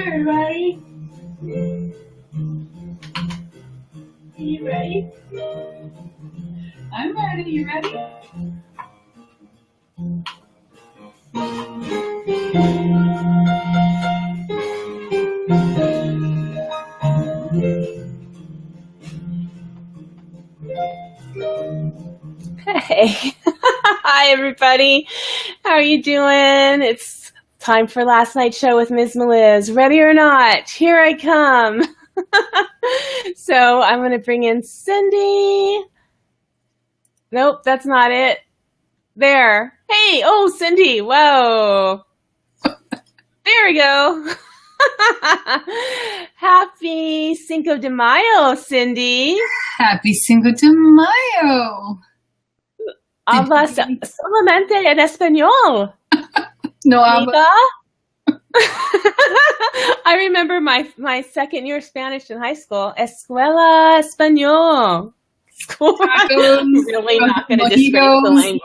everybody. You ready? I'm ready. You ready? Hey. Hi, everybody. How are you doing? It's time for last night's show with Miz Meliz. Ready or not, here I come. So I'm going to bring in Cindy. Nope, that's not it. There. Hey, oh, Cindy. Whoa. There we go. Happy Cinco de Mayo, Cindy. Happy Cinco de Mayo. Habla solamente en español. No habla. I remember my second year Spanish in high school. Escuela Español. School. Tacos, Really not going to disgrace the language.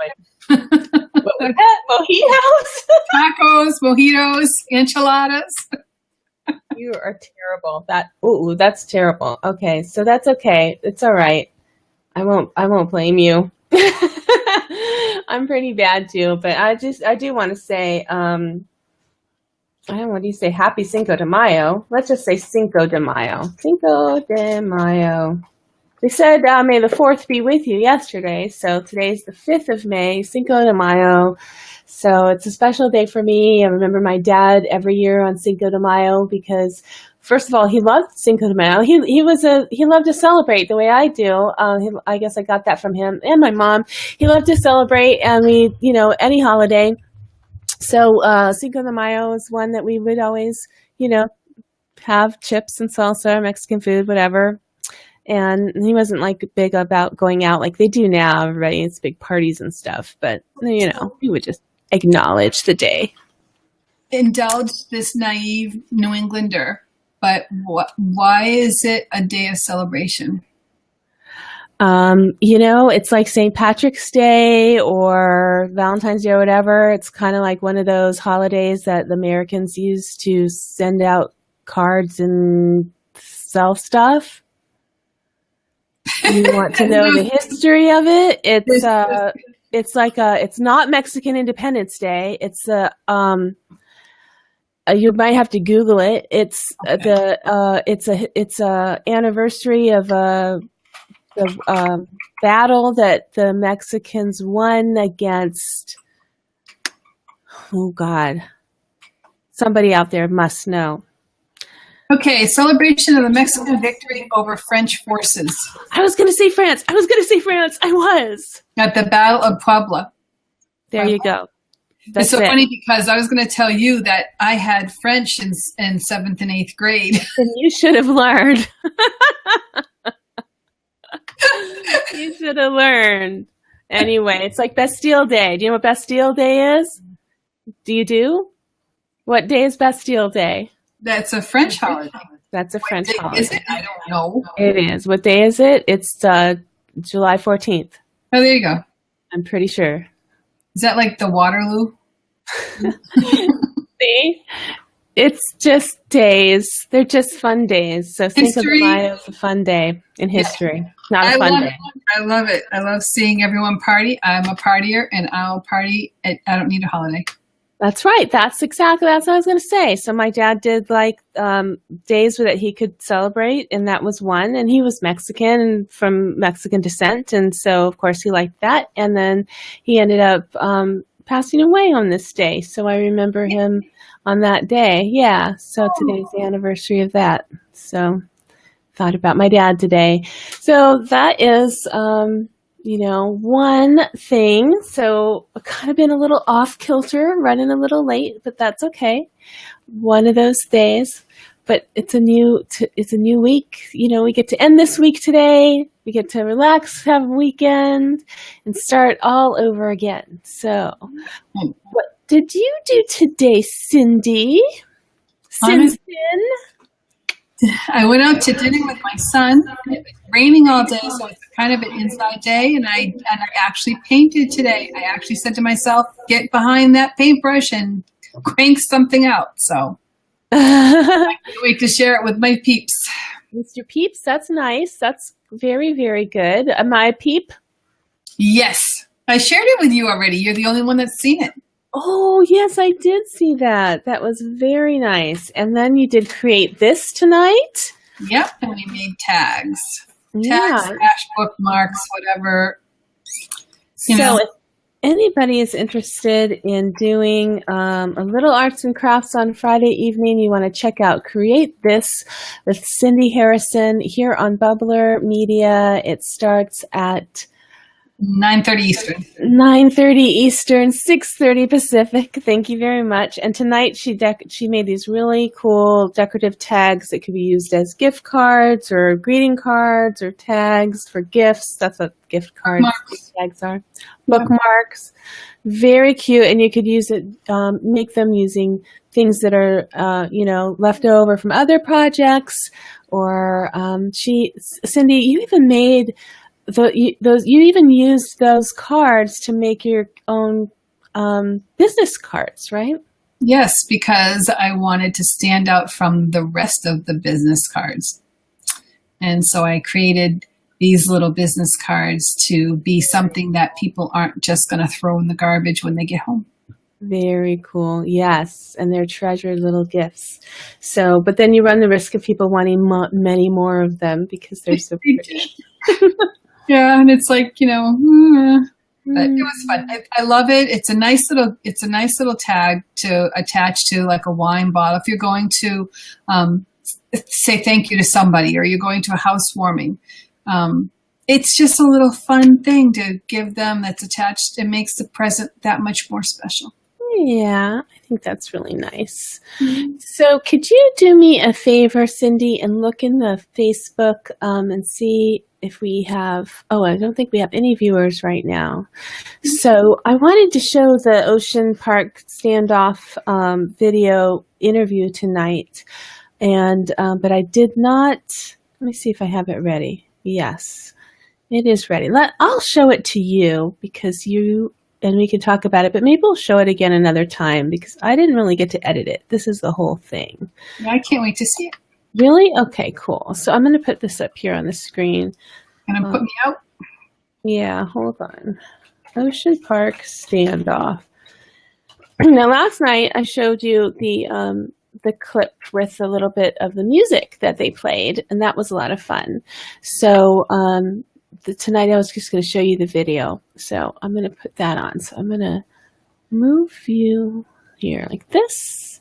Mojitos? Tacos, mojitos, enchiladas. You are terrible. That's terrible. Okay, so that's okay. It's all right. I won't blame you. I'm pretty bad too, but I do want to say, what do you say? Happy Cinco de Mayo. Let's just say Cinco de Mayo. Cinco de Mayo. They said, may the 4th be with you yesterday. So today's the 5th of May, Cinco de Mayo. So it's a special day for me. I remember my dad every year on Cinco de Mayo because, first of all, he loved Cinco de Mayo. He loved to celebrate the way I do. I guess I got that from him and my mom. He loved to celebrate, and any holiday. So Cinco de Mayo is one that we would always, have chips and salsa, Mexican food, whatever. And he wasn't big about going out like they do now. Everybody has big parties and stuff, but we would just acknowledge the day. Indulge this naive New Englander, but why is it a day of celebration? It's like St. Patrick's Day or Valentine's Day or whatever. It's kind of like one of those holidays that the Americans use to send out cards and sell stuff. You want to know the history of it? It's not Mexican Independence Day. It's you might have to Google it. It's a anniversary of the battle that the Mexicans won against. Oh God, somebody out there must know. Okay, celebration of the Mexican victory over French forces. I was going to say France. I was. At the Battle of Puebla. There you go. It's so funny because I was going to tell you that I had French in 7th and 8th grade. And you should have learned. You should have learned. Anyway, it's like Bastille Day. Do you know what Bastille Day is? Do you do? What day is Bastille Day? That's a French holiday. That's a French holiday. Is it? I don't know. It is. What day is it? It's July 14th. Oh, there you go. I'm pretty sure. Is that like the Waterloo? See? It's just days. They're just fun days. So Cinco de Mayo is a fun day in history. Not a fun day. I love it. I love seeing everyone party. I'm a partier, and I'll party. I don't need a holiday. That's right. That's what I was going to say. So my dad did days that he could celebrate, and that was one. And he was Mexican and from Mexican descent, and so of course he liked that. And then he ended up passing away on this day. So I remember him on that day. Yeah. So today's the anniversary of that. So thought about my dad today. So that is one thing. So I've kind of been a little off kilter, running a little late, but that's okay. One of those days, but it's a new week. We get to end this week today. We get to relax, have a weekend, and start all over again. So what did you do today, Cindy? I went out to dinner with my son. It was raining all day, so it's kind of an inside day, and I actually painted today. I actually said to myself, get behind that paintbrush and crank something out. So I can't wait to share it with my peeps. Mr. Peeps, that's nice. That's very, very good. My peep? Yes. I shared it with you already. You're the only one that's seen it. Oh, yes, I did see that. That was very nice. And then you did create this tonight? Yep. And we made tags. Yeah. Tags, hash bookmarks, whatever. So if anybody is interested in doing a little arts and crafts on Friday evening, you want to check out Create This with Cindy Harrison here on Bubblr Media. It starts at 9:30 Eastern. 9:30 Eastern, 6:30 Pacific. Thank you very much. And tonight she made these really cool decorative tags that could be used as gift cards or greeting cards or tags for gifts. That's what gift cards tags are. Bookmarks. Very cute. And you could use it, make them using things that are, left over from other projects. Or Cindy, you even made you even used those cards to make your own business cards, right? Yes, because I wanted to stand out from the rest of the business cards. And so I created these little business cards to be something that people aren't just going to throw in the garbage when they get home. Very cool. Yes. And they're treasured little gifts. So, but then you run the risk of people wanting many more of them because they're so pretty. Yeah, and it's like, but it was fun. I love it. It's a nice little tag to attach to like a wine bottle. If you're going to say thank you to somebody or you're going to a housewarming, it's just a little fun thing to give them that's attached. It makes the present that much more special. Yeah, I think that's really nice. Mm-hmm. So could you do me a favor, Cindy, and look in the Facebook and see if we have, I don't think we have any viewers right now. So I wanted to show the Ocean Park standoff video interview tonight, and but I did not, let me see if I have it ready. Yes, it is ready. I'll show it to you because and we can talk about it, but maybe we'll show it again another time because I didn't really get to edit it. This is the whole thing. I can't wait to see it. Really? Okay, cool. So I'm going to put this up here on the screen. Gonna put me out? Yeah, hold on. Ocean Park standoff. Now, last night I showed you the clip with a little bit of the music that they played, and that was a lot of fun. So tonight I was just going to show you the video. So I'm going to put that on. So I'm going to move you here like this,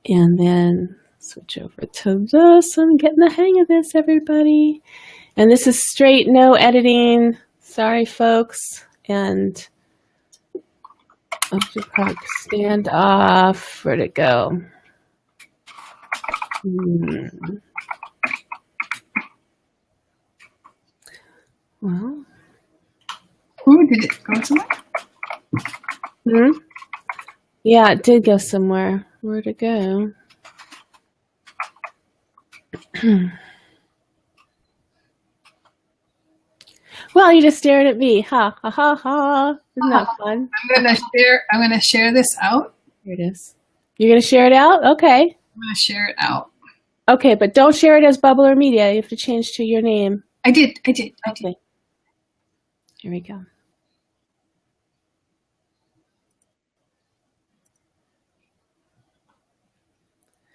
and then switch over to this. I'm getting the hang of this, everybody. And this is straight, no editing. Sorry, folks. And Ocean Park standoff. Where'd it go? Well. Ooh, did it go somewhere? Yeah, it did go somewhere. Where'd it go? Well, you just stared at me. Ha ha ha ha. Isn't that fun? I'm gonna share this out. Here it is. You're gonna share it out? Okay. I'm gonna share it out. Okay, but don't share it as Bubblr Media. You have to change to your name. I did. Okay. Here we go.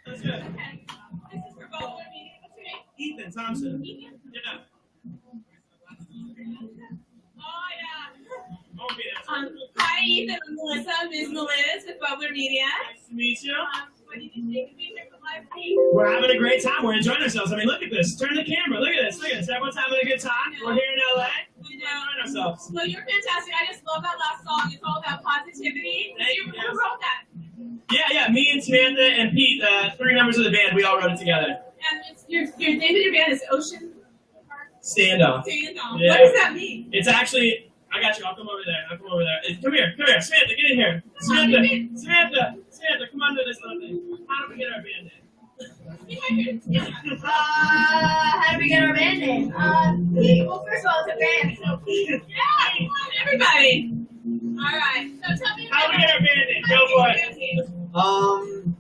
That's good. Okay. This is for Bubblr Media. What's your name? Ethan Thompson. Ethan? Yeah. Oh, yeah. Hi, Ethan. I'm Melissa. Miz Meliz with Bubblr Media. Nice to meet you. What do you think of being here for live feed? We're having a great time. We're enjoying ourselves. I mean, look at this. Turn the camera. Look at this. Look at this. Everyone's having a good time. We're here in LA. We're enjoying ourselves. Well, you're fantastic. I just love that last song. It's all about positivity. Who wrote that? Yeah. Me and Samantha and Pete, 3 members of the band, we all wrote it together. And it's, your name of your band is Ocean Park? Standoff. Standoff. Yeah. What does that mean? It's actually, I got you. I'll come over there. Come here. Samantha, get in here. Samantha, come under this little thing. How do we get our band name? How do we get our band name? Well, first of all, it's a band, so yeah, come on, everybody. All right. So tell me how do we get our band name? Go for it.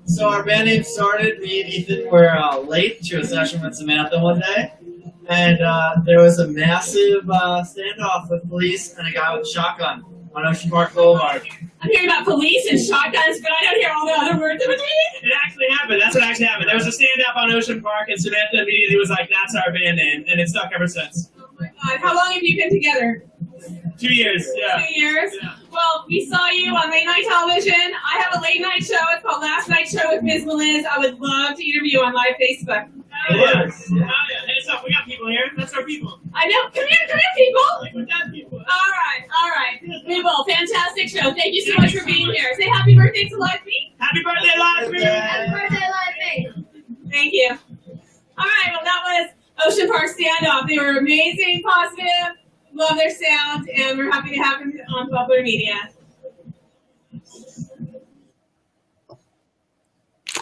So So our band name started, me and Ethan were late to a session with Samantha one day. And there was a massive standoff with police and a guy with a shotgun on Ocean Park Boulevard. I'm hearing about police and shotguns, but I don't hear all the other words in between. It actually happened. That's what actually happened. There was a stand-up on Ocean Park, and Samantha immediately was like, "That's our band name," and it's stuck ever since. Oh my God! How long have you been together? 2 years. Yeah. 2 years? Yeah. Well, we saw you on late night television. I have a late night show. It's called Last Night Show with Miz Meliz. I would love to interview you on live Facebook. Oh, yeah. Hey, so we got people here. That's our people. I know. Come here, people. Like with that people. All right. People, fantastic show. Thank you so much for being here. Say happy birthday to Live Feed. Happy birthday, Live Feed. Happy birthday, Live Feed. Thank you. All right, well, that was Ocean Park Standoff. They were amazing, positive, love their sound, and we're happy to have them on Bubblr Media.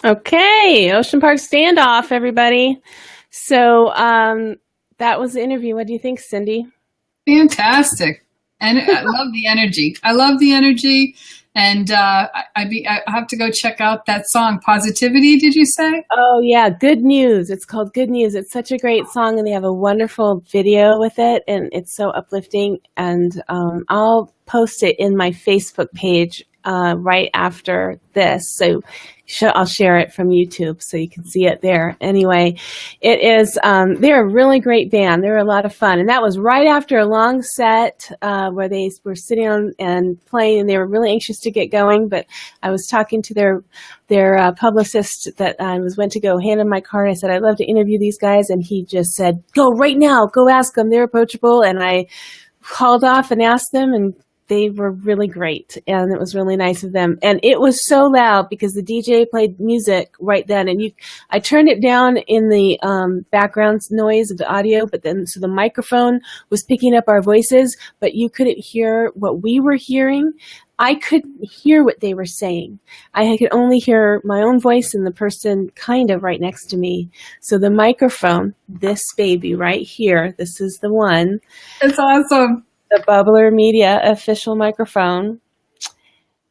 Okay, Ocean Park Standoff, everybody. So that was the interview. What do you think, Cindy? Fantastic. And I love the energy. I love the energy. And I have to go check out that song, Positivity, did you say? Oh, yeah, Good News. It's called Good News. It's such a great song, and they have a wonderful video with it, and it's so uplifting. And I'll post it in my Facebook page right after this. So I'll share it from YouTube so you can see it there. Anyway, it is, they're a really great band. They're a lot of fun. And that was right after a long set where they were sitting on and playing, and they were really anxious to get going. But I was talking to their publicist that I went to go hand him my card. I said, I'd love to interview these guys. And he just said, go right now, go ask them. They're approachable. And I called off and asked them, and they were really great, and it was really nice of them. And it was so loud because the DJ played music right then, and I turned it down in the background noise of the audio, but then so the microphone was picking up our voices, but you couldn't hear what we were hearing. I couldn't hear what they were saying. I could only hear my own voice and the person kind of right next to me. So the microphone, this baby right here, this is the one. It's awesome. The Bubblr Media official microphone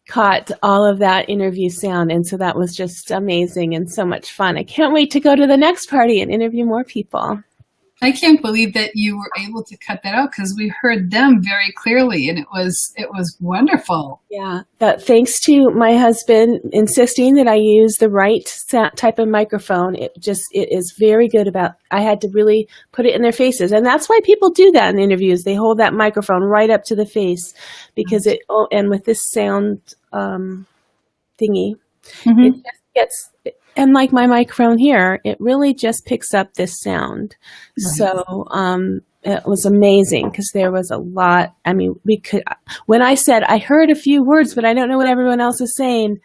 caught all of that interview sound, and so that was just amazing and so much fun. I can't wait to go to the next party and interview more people. I can't believe that you were able to cut that out because we heard them very clearly, and it was wonderful. Yeah, but thanks to my husband insisting that I use the right type of microphone, it is very good about, I had to really put it in their faces. And that's why people do that in interviews. They hold that microphone right up to the face because and with this sound thingy, it just gets, and like my microphone here, it really just picks up this sound. Right. So it was amazing because there was a lot. I mean, when I said, I heard a few words, but I don't know what everyone else is saying,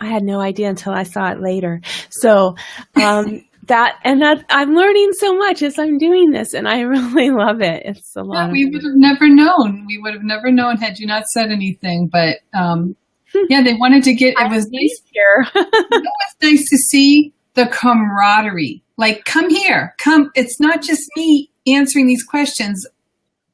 I had no idea until I saw it later. So I'm learning so much as I'm doing this, and I really love it. It's a lot. We would have never known. We would have never known had you not said anything, but yeah, they wanted to get, it was nice here. It was nice to see the camaraderie. Like, come here, come. It's not just me answering these questions.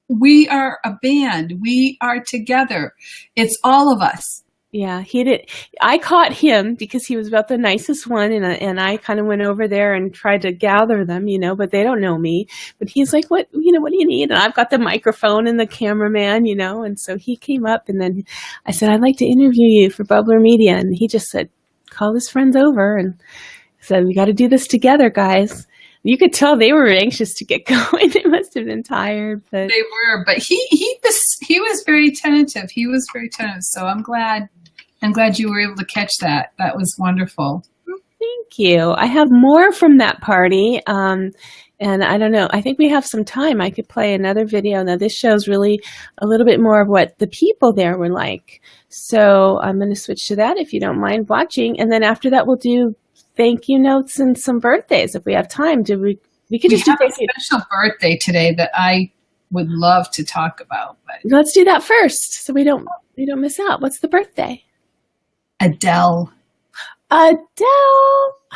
We are a band. We are together. It's all of us. Yeah, he did. I caught him because he was about the nicest one, and I kind of went over there and tried to gather them, but they don't know me. But he's like, what do you need? And I've got the microphone and the cameraman, and so he came up, and then I said, I'd like to interview you for Bubblr Media. And he just said, call his friends over and said, we got to do this together, guys. You could tell they were anxious to get going. They must have been tired, but they were. But he was very tentative. He was very tentative. So I'm glad you were able to catch that. That was wonderful. Thank you. I have more from that party. And I don't know. I think we have some time. I could play another video. Now, this shows really a little bit more of what the people there were like. So I'm going to switch to that if you don't mind watching. And then after that, we'll do thank you notes and some birthdays if we have time. We could just do a special birthday today that I would love to talk about. But let's do that first so we don't miss out. What's the birthday? Adele. I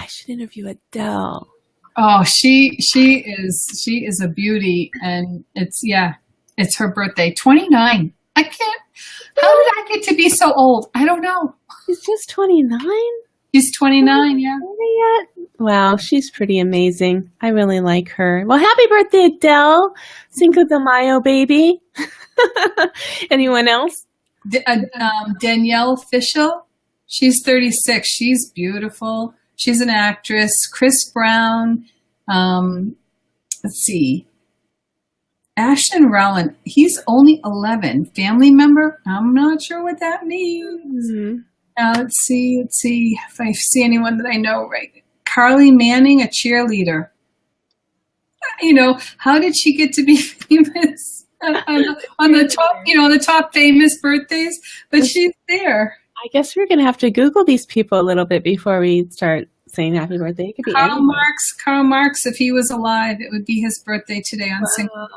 should interview Adele. Oh, she is a beauty, and it's her birthday. 29. I can't. How did I get to be so old? I don't know. She's just 29? She's 29, yeah. Wow, she's pretty amazing. I really like her. Well, happy birthday, Adele. Cinco de Mayo, baby. Anyone else? Danielle Fishel. She's 36. She's beautiful. She's an actress. Chris Brown. Let's see. Ashton Rowland. He's only 11. Family member? I'm not sure what that means. Mm-hmm. Let's see if I see anyone that I know right. Carly Manning, a cheerleader. You know, how did she get to be famous on the top, on the top famous birthdays? But she's there. I guess we're going to have to Google these people a little bit before we start saying happy birthday. It could be Karl Marx, if he was alive, it would be his birthday today on Cinco de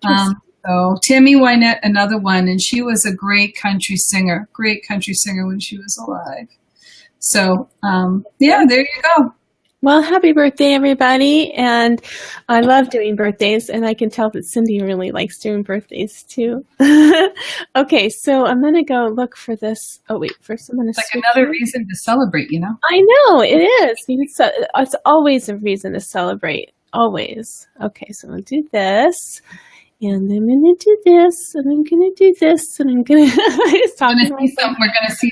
Mayo. So Tammy Wynette, another one, and she was a great country singer when she was alive. So yeah, there you go. Well, happy birthday, everybody. And I love doing birthdays, and I can tell that Cindy really likes doing birthdays too. Okay, so I'm going to go look for this. Oh, wait, first I'm going to It's like another reason to celebrate, I know, it is. It's always a reason to celebrate, always. Okay, so I'm going to do this, and I'm going to do this, and I'm going to do this, and I'm going to... We're going to see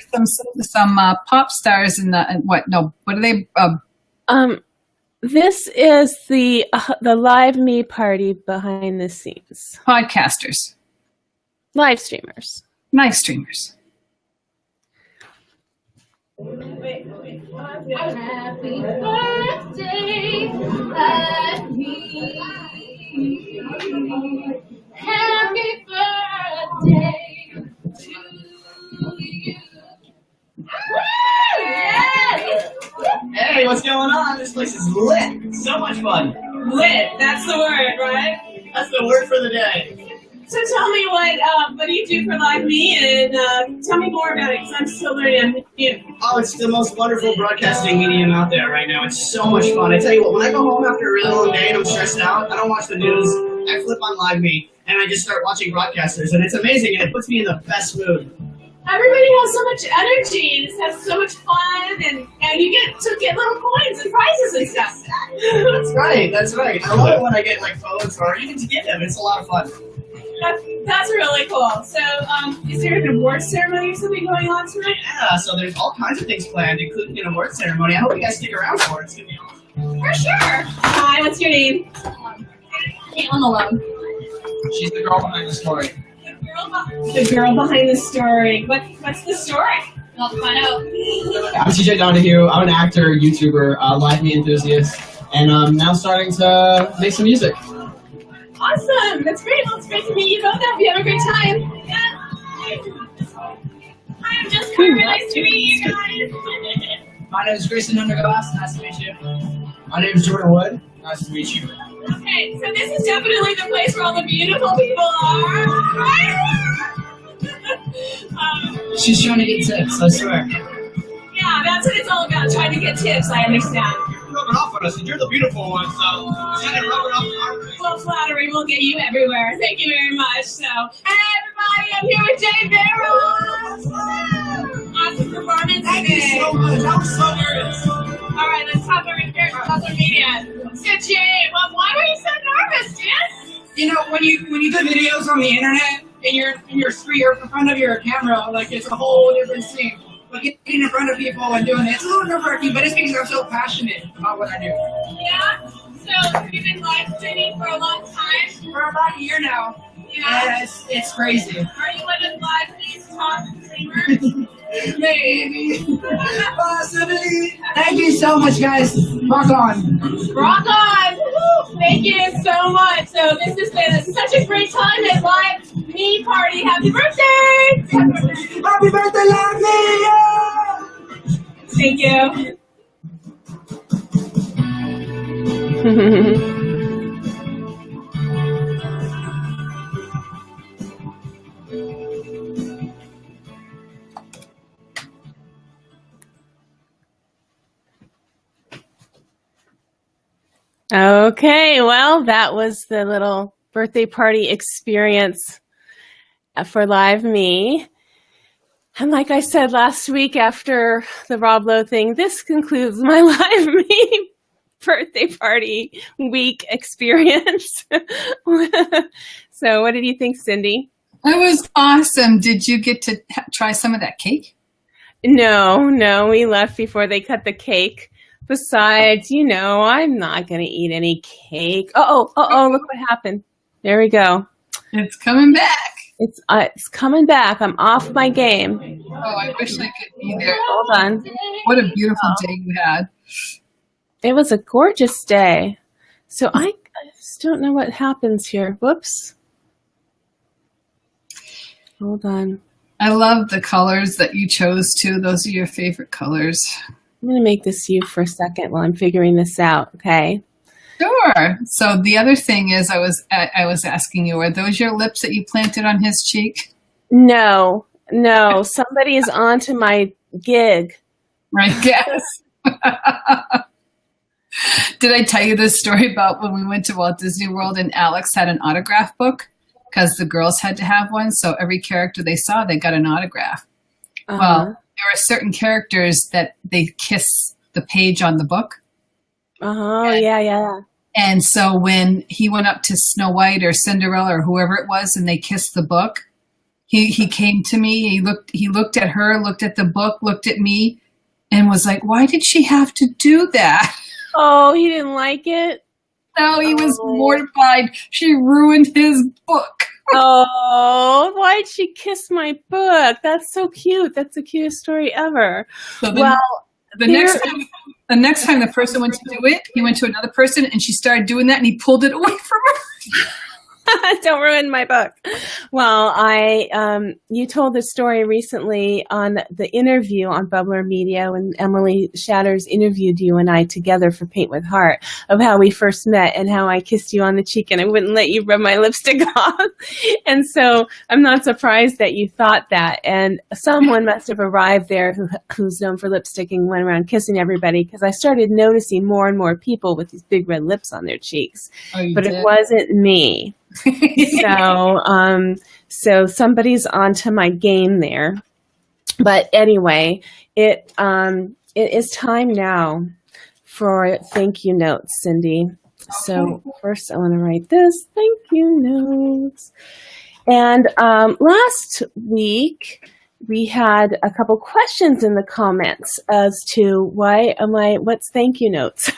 some pop stars in the... what are they... This is the Live Me party behind the scenes. Podcasters. Live streamers. Live streamers. Happy birthday, Live Me. Happy birthday to you. Yes! Hey, what's going on? This place is lit. So much fun. Lit, that's the word, right? That's the word for the day. So tell me what do you do for Live Me, and tell me more about it, because I'm still learning new. Oh, it's the most wonderful broadcasting medium out there right now. It's so much fun. I tell you what, when I go home after a really long day and I'm stressed out, I don't watch the news. I flip on Live Me, and I just start watching broadcasters, and it's amazing, and it puts me in the best mood. Everybody has so much energy, and has so much fun, and you get little coins and prizes and stuff. That's right. I love it when I get like phones or even to get them. It's a lot of fun. That's really cool. So, is there an award ceremony or something going on tonight? Yeah, so there's all kinds of things planned, including an award ceremony. I hope you guys stick around for it. It's going to be awesome. For sure. Hi, what's your name? Caitlin Malone. She's the girl behind the story. The girl behind the story. What's the story? I'll find out. I'm TJ Donahue. I'm an actor, YouTuber, Live Me enthusiast, and I'm now starting to make some music. Awesome. That's great. Well, it's great to meet you both. Hope you have a great time. Hi, I'm just Carmen. Nice to meet you guys. My name is Grayson Underglass. Nice to meet you. My name is Jordan Wood. Nice to meet you. Okay, so this is definitely the place where all the beautiful people are. She's trying to get tips, I swear. Yeah, that's what it's all about, trying to get tips, I understand. You're rubbing off on us, and you're the beautiful one, so you gotta rub it off on our face. Well, flattery will get you everywhere. Thank you very much. So, hey everybody, I'm here with Jay Barrows. Awesome performance. Thank you so much. I was so nervous. All right, let's talk over here about social media. So Jay, well, why were you so nervous, dude? You know, when you do videos on the internet and you're in front of your camera, like it's a whole different scene. But getting in front of people and doing it, it's a little nerve-wracking, but it's because I'm so passionate about what I do. Yeah. So you've been live streaming for a long time. For about a year now. Yeah. It's crazy. Are you one of Live Me's top streamers? Maybe. Possibly. Thank you so much, guys. Rock on. Rock on! Woo-hoo. Thank you so much. So this has been such a great time at Live Me Party. Happy birthday! Happy birthday, Live Me! Yeah! Thank you. Okay, well, that was the little birthday party experience for Live Me. And like I said last week after the Rob Lowe thing, this concludes my live me birthday party week experience. So what did you think, Cindy? It was awesome. Did you get to try some of that cake? No, we left before they cut the cake. Besides, I'm not going to eat any cake. Look what happened. There we go. It's coming back. It's coming back. I'm off my game. Oh, I wish I could be there. Hold on. What a beautiful day you had. It was a gorgeous day. So I just don't know what happens here. Whoops. Hold on. I love the colors that you chose too. Those are your favorite colors. I'm going to make this you for a second while I'm figuring this out, okay? Sure. So the other thing is I was asking you, are those your lips that you planted on his cheek? No. Somebody is on to my gig. Right, yes. Did I tell you this story about when we went to Walt Disney World and Alex had an autograph book? Because the girls had to have one, so every character they saw, they got an autograph. Uh-huh. Well, there are certain characters that they kiss the page on the book. Oh, yeah. And so when he went up to Snow White or Cinderella or whoever it was, and they kissed the book, he came to me. He looked at her, looked at the book, looked at me, and was like, "Why did she have to do that?" Oh, he didn't like it? No, he was mortified. She ruined his book. Oh, why'd she kiss my book? That's so cute. That's the cutest story ever. So the next time the person went to do it, he went to another person and she started doing that and he pulled it away from her. Don't ruin my book. Well, you told the story recently on the interview on Bubblr Media when Emily Shatters interviewed you and I together for Paint with Heart of how we first met and how I kissed you on the cheek and I wouldn't let you rub my lipstick off. And so I'm not surprised that you thought that. And someone must have arrived there who's known for lipsticking, went around kissing everybody because I started noticing more and more people with these big red lips on their cheeks. But it wasn't me. So somebody's onto my game there. But anyway, it is time now for thank you notes, Cindy. So first I want to write this thank you notes. And last week we had a couple questions in the comments as to what's thank you notes.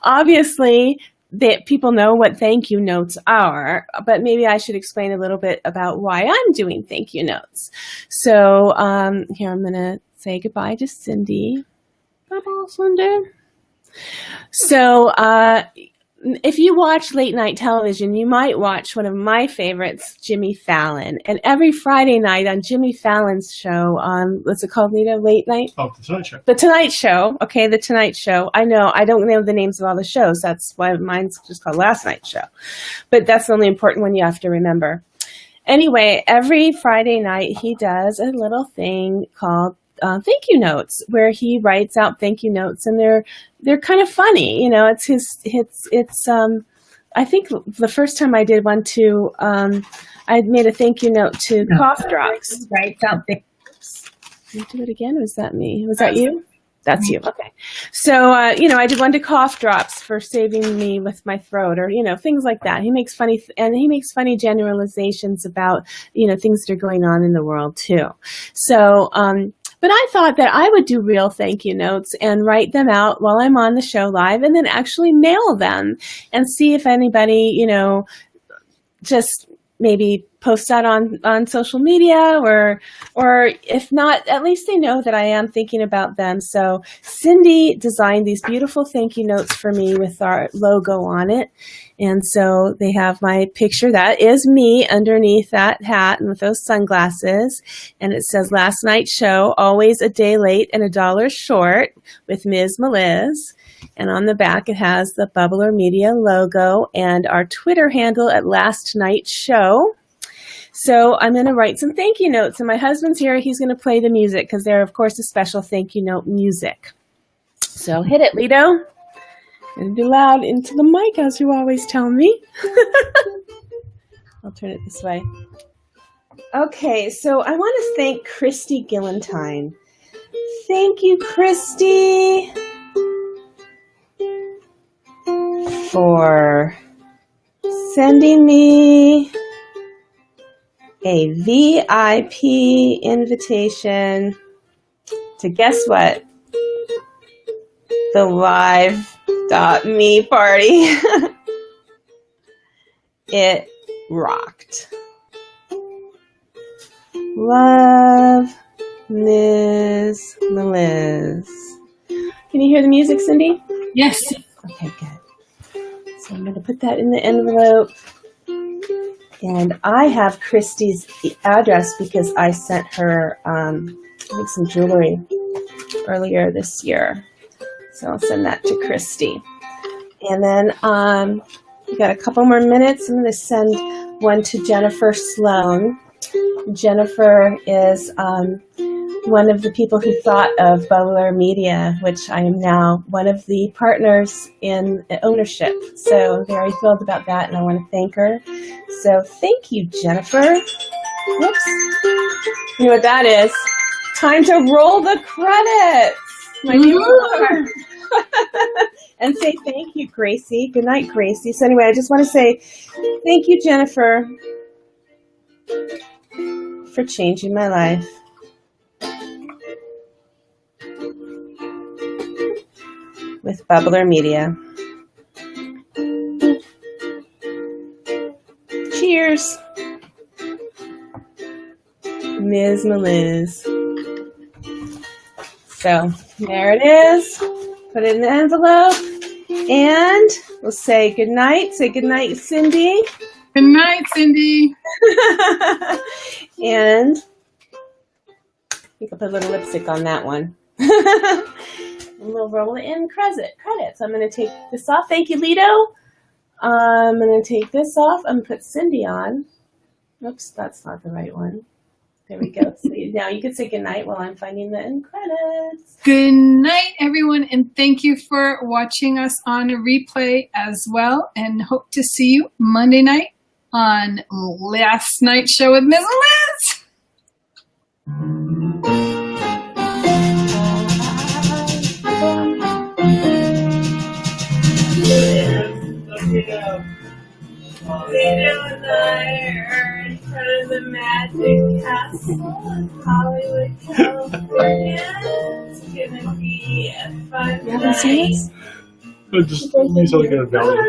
Obviously, that people know what thank you notes are, but maybe I should explain a little bit about why I'm doing thank you notes. So here I'm going to say goodbye to Cindy. Bye-bye, Cindy. So if you watch late night television, you might watch one of my favorites, Jimmy Fallon. And every Friday night on Jimmy Fallon's show, what's it called, Nita? Late night? Oh, The Tonight Show. The Tonight Show. Okay, The Tonight Show. I know. I don't know the names of all the shows. That's why mine's just called Last Night Show. But that's the only important one you have to remember. Anyway, every Friday night he does a little thing called thank you notes, where he writes out thank you notes, and they're kind of funny. It's I think the first time I did one too, I made a thank you note to Cough Drops. Writes out Oops. Can you do it again? Was that me? Was that you? That's you. Okay. So, I did one to Cough Drops for saving me with my throat or, things like that. He makes funny generalizations about, things that are going on in the world too. So, but I thought that I would do real thank you notes and write them out while I'm on the show live and then actually mail them and see if anybody, just maybe post that on social media or if not, at least they know that I am thinking about them. So Cindy designed these beautiful thank you notes for me with our logo on it. And so they have my picture. That is me underneath that hat and with those sunglasses. And it says last night's show, always a day late and $1 short with Miz Meliz. And on the back, it has the Bubblr Media logo and our Twitter handle at Last Night Show. So I'm going to write some thank you notes. And my husband's here. He's going to play the music because they're, of course, a special thank you note music. So hit it, Lido. And be loud into the mic, as you always tell me. I'll turn it this way. Okay, so I want to thank Christy Gillentine. Thank you, Christy, for sending me a VIP invitation to guess what? The Live.me party. It rocked. Love, Miz Meliz. Can you hear the music, Cindy? Yes. Okay, good. So I'm going to put that in the envelope. And I have Christy's address because I sent her I think some jewelry earlier this year. So I'll send that to Christy. And then we got a couple more minutes. I'm going to send one to Jennifer Sloan. Jennifer is one of the people who thought of Bubblr Media, which I am now one of the partners in ownership. So I'm very thrilled about that, and I want to thank her. So thank you, Jennifer. Whoops. You know what that is? Time to roll the credits. My favorite. And say thank you, Gracie. Good night, Gracie. So anyway, I just want to say thank you, Jennifer, for changing my life. With Bubblr Media. Cheers. Miz Meliz. So there it is. Put it in the envelope. And we'll say goodnight. Say goodnight, Cindy. Good night, Cindy. And I think I'll put a little lipstick on that one. And we'll roll it in credits. I'm going to take this off. Thank you, Lido. I'm going to take this off. I'm going to put Cindy on. Oops, that's not the right one. There we go. So now you can say goodnight while I'm finding the end credits. Good night, everyone, and thank you for watching us on a replay as well, and hope to see you Monday night on Last Night's Show with Miz Meliz. Later and I are in front of the Magic Castle in Hollywood, California. It's gonna be a fun night. Just me so I get a value.